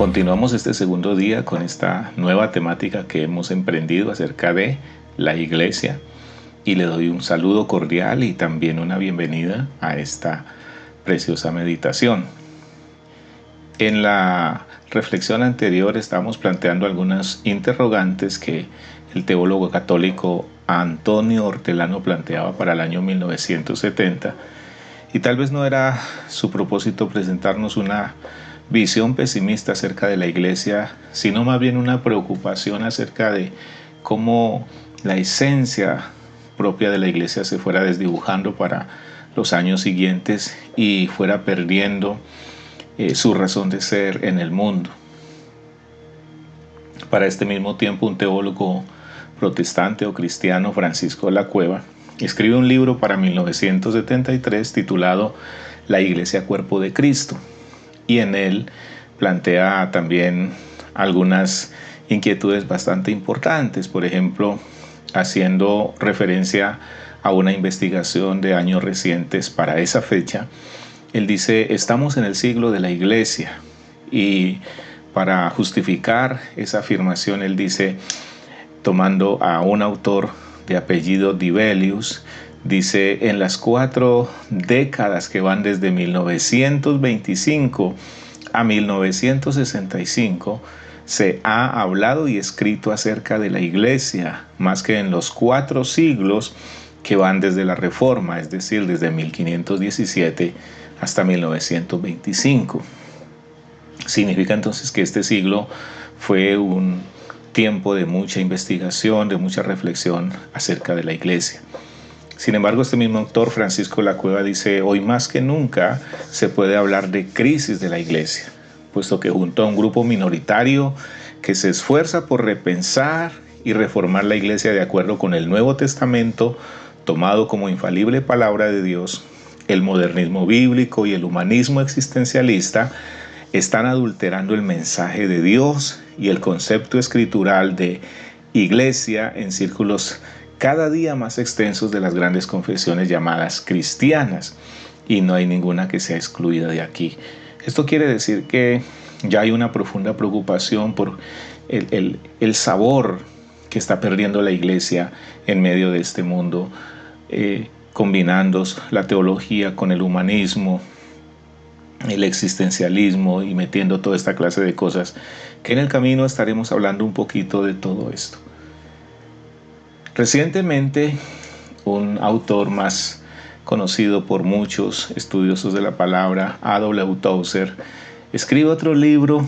Continuamos este segundo día con esta nueva temática que hemos emprendido acerca de la iglesia y le doy un saludo cordial y también una bienvenida a esta preciosa meditación. En la reflexión anterior estábamos planteando algunas interrogantes que el teólogo católico Antonio Hortelano planteaba para el año 1970 y tal vez no era su propósito presentarnos una visión pesimista acerca de la iglesia, sino más bien una preocupación acerca de cómo la esencia propia de la iglesia se fuera desdibujando para los años siguientes y fuera perdiendo su razón de ser en el mundo. Para este mismo tiempo, un teólogo protestante o cristiano, Francisco de la Cueva, escribe un libro para 1973 titulado La Iglesia Cuerpo de Cristo, y en él plantea también algunas inquietudes bastante importantes, por ejemplo, haciendo referencia a una investigación de años recientes para esa fecha. Él dice: estamos en el siglo de la iglesia, y para justificar esa afirmación él dice, tomando a un autor de apellido Dibelius, dice: en las 4 décadas que van desde 1925 a 1965 se ha hablado y escrito acerca de la iglesia más que en los 4 siglos que van desde la Reforma, es decir, desde 1517 hasta 1925. Significa entonces que este siglo fue un tiempo de mucha investigación, de mucha reflexión acerca de la iglesia. Sin embargo, este mismo autor, Francisco de la Cueva, dice: hoy más que nunca se puede hablar de crisis de la iglesia, puesto que junto a un grupo minoritario que se esfuerza por repensar y reformar la iglesia de acuerdo con el Nuevo Testamento, tomado como infalible palabra de Dios, el modernismo bíblico y el humanismo existencialista están adulterando el mensaje de Dios y el concepto escritural de iglesia en círculos cada día más extensos de las grandes confesiones llamadas cristianas, y no hay ninguna que sea excluida de aquí. Esto quiere decir que ya hay una profunda preocupación por el sabor que está perdiendo la iglesia en medio de este mundo, combinando la teología con el humanismo, el existencialismo y metiendo toda esta clase de cosas, que en el camino estaremos hablando un poquito de todo esto. Recientemente, un autor más conocido por muchos estudiosos de la palabra, A.W. Tozer, escribe otro libro,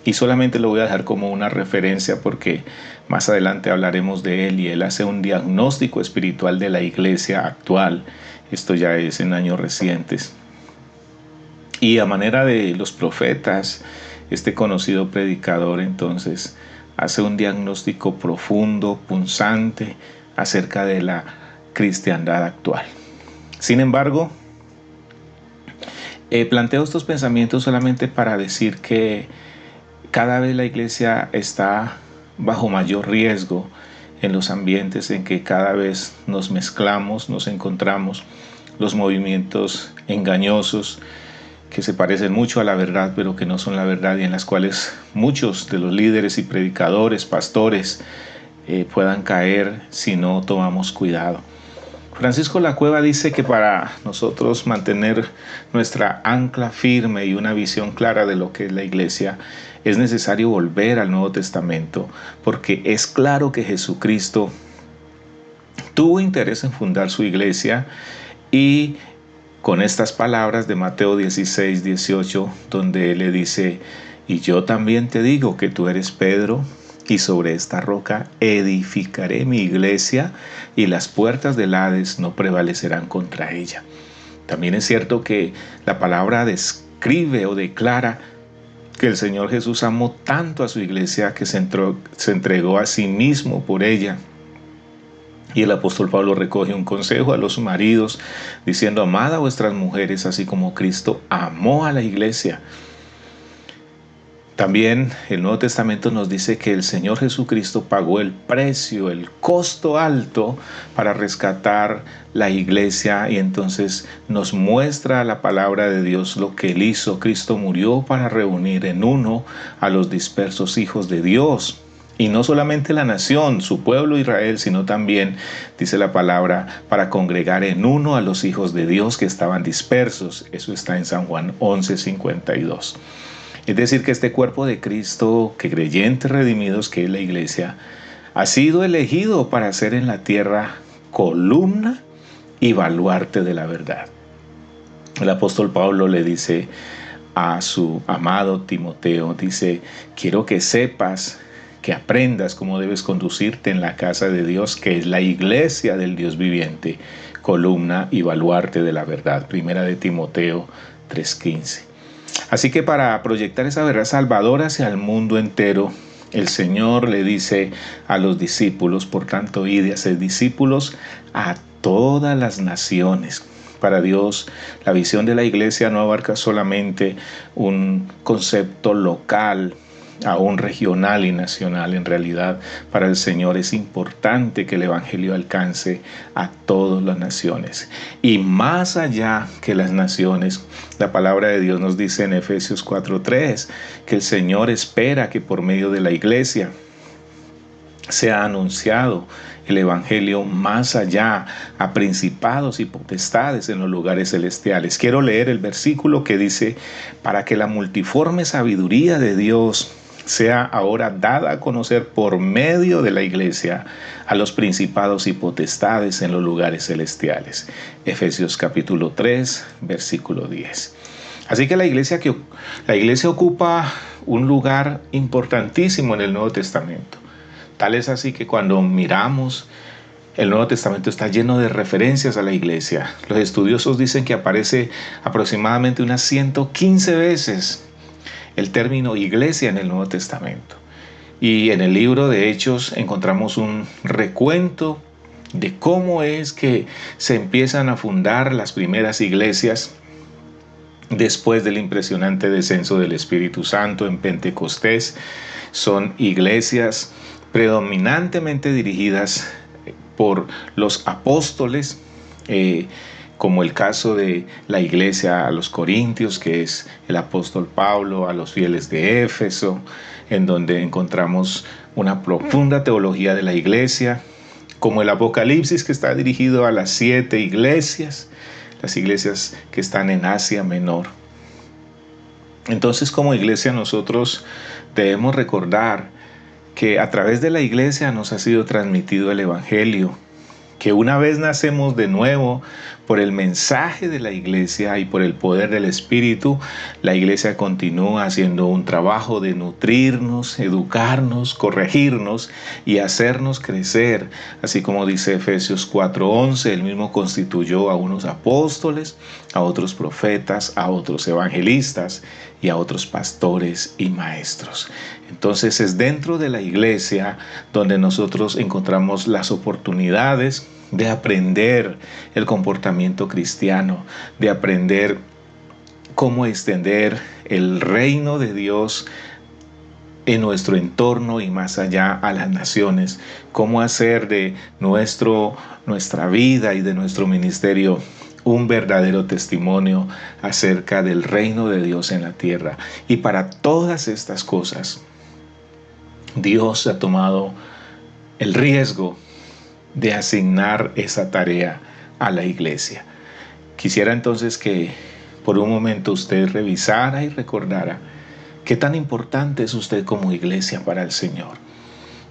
y solamente lo voy a dejar como una referencia porque más adelante hablaremos de él, y él hace un diagnóstico espiritual de la iglesia actual. Esto ya es en años recientes. Y a manera de los profetas, este conocido predicador entonces hace un diagnóstico profundo, punzante, acerca de la cristiandad actual. Sin embargo, planteo estos pensamientos solamente para decir que cada vez la iglesia está bajo mayor riesgo en los ambientes en que cada vez nos mezclamos, nos encontramos los movimientos engañosos que se parecen mucho a la verdad, pero que no son la verdad, y en las cuales muchos de los líderes y predicadores, pastores, puedan caer si no tomamos cuidado. Francisco de la Cueva dice que para nosotros mantener nuestra ancla firme y una visión clara de lo que es la iglesia, es necesario volver al Nuevo Testamento, porque es claro que Jesucristo tuvo interés en fundar su iglesia, y con estas palabras de Mateo 16, 18, donde él le dice: y yo también te digo que tú eres Pedro, y sobre esta roca edificaré mi iglesia, y las puertas del Hades no prevalecerán contra ella. También es cierto que la palabra describe o declara que el Señor Jesús amó tanto a su iglesia que se entregó a sí mismo por ella. Y el apóstol Pablo recoge un consejo a los maridos diciendo: amad a vuestras mujeres así como Cristo amó a la iglesia. También el Nuevo Testamento nos dice que el Señor Jesucristo pagó el precio, el costo alto para rescatar la iglesia, y entonces nos muestra la palabra de Dios lo que Él hizo. Cristo murió para reunir en uno a los dispersos hijos de Dios. Y no solamente la nación, su pueblo Israel, sino también, dice la palabra, para congregar en uno a los hijos de Dios que estaban dispersos. Eso está en San Juan 11:52. Es decir, que este cuerpo de Cristo, que creyentes redimidos, que es la iglesia, ha sido elegido para ser en la tierra columna y baluarte de la verdad. El apóstol Pablo le dice a su amado Timoteo, dice, quiero que sepas, que aprendas cómo debes conducirte en la casa de Dios, que es la iglesia del Dios viviente, columna y baluarte de la verdad. Primera de Timoteo 3:15. Así que para proyectar esa verdad salvadora hacia el mundo entero, el Señor le dice a los discípulos, por tanto, id y haced discípulos a todas las naciones. Para Dios, la visión de la iglesia no abarca solamente un concepto local, aún regional y nacional. En realidad, para el Señor es importante que el Evangelio alcance a todas las naciones. Y más allá que las naciones, la palabra de Dios nos dice en Efesios 4:3 que el Señor espera que por medio de la iglesia sea anunciado el Evangelio más allá, a principados y potestades en los lugares celestiales. Quiero leer el versículo que dice, para que la multiforme sabiduría de Dios sea ahora dada a conocer por medio de la iglesia a los principados y potestades en los lugares celestiales. Efesios capítulo 3, versículo 10. Así que la iglesia ocupa un lugar importantísimo en el Nuevo Testamento. Tal es así que cuando miramos el Nuevo Testamento está lleno de referencias a la iglesia. Los estudiosos dicen que aparece aproximadamente unas 115 veces el término iglesia en el Nuevo Testamento. Y en el libro de Hechos encontramos un recuento de cómo es que se empiezan a fundar las primeras iglesias después del impresionante descenso del Espíritu Santo en Pentecostés. Son iglesias predominantemente dirigidas por los apóstoles, como el caso de la iglesia a los Corintios, que es el apóstol Pablo, a los fieles de Éfeso, en donde encontramos una profunda teología de la iglesia, como el Apocalipsis, que está dirigido a las 7 iglesias, las iglesias que están en Asia Menor. Entonces, como iglesia, nosotros debemos recordar que a través de la iglesia nos ha sido transmitido el Evangelio, que una vez nacemos de nuevo por el mensaje de la iglesia y por el poder del Espíritu, la iglesia continúa haciendo un trabajo de nutrirnos, educarnos, corregirnos y hacernos crecer. Así como dice Efesios 4:11, él mismo constituyó a unos apóstoles, a otros profetas, a otros evangelistas y a otros pastores y maestros. Entonces es dentro de la iglesia donde nosotros encontramos las oportunidades de aprender el comportamiento cristiano, de aprender cómo extender el reino de Dios en nuestro entorno y más allá a las naciones, cómo hacer de nuestra vida y de nuestro ministerio un verdadero testimonio acerca del reino de Dios en la tierra. Y para todas estas cosas, Dios ha tomado el riesgo de asignar esa tarea a la iglesia. Quisiera entonces que por un momento usted revisara y recordara qué tan importante es usted como iglesia para el Señor.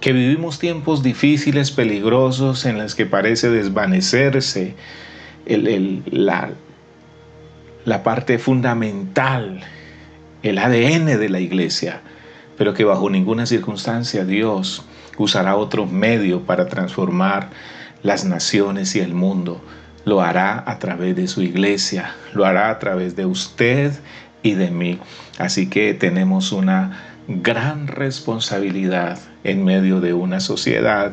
Que vivimos tiempos difíciles, peligrosos, en los que parece desvanecerse la parte fundamental, el ADN de la iglesia, pero que bajo ninguna circunstancia Dios usará otro medio para transformar las naciones y el mundo. Lo hará a través de su iglesia, lo hará a través de usted y de mí. Así que tenemos una gran responsabilidad en medio de una sociedad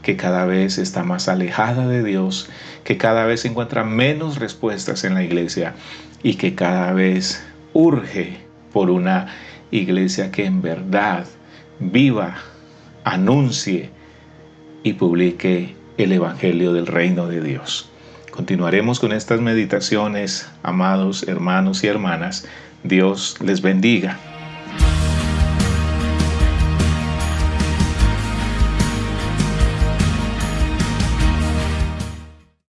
que cada vez está más alejada de Dios, que cada vez encuentra menos respuestas en la iglesia y que cada vez urge por una iglesia que en verdad viva, anuncie y publique el Evangelio del Reino de Dios. Continuaremos con estas meditaciones, amados hermanos y hermanas. Dios les bendiga.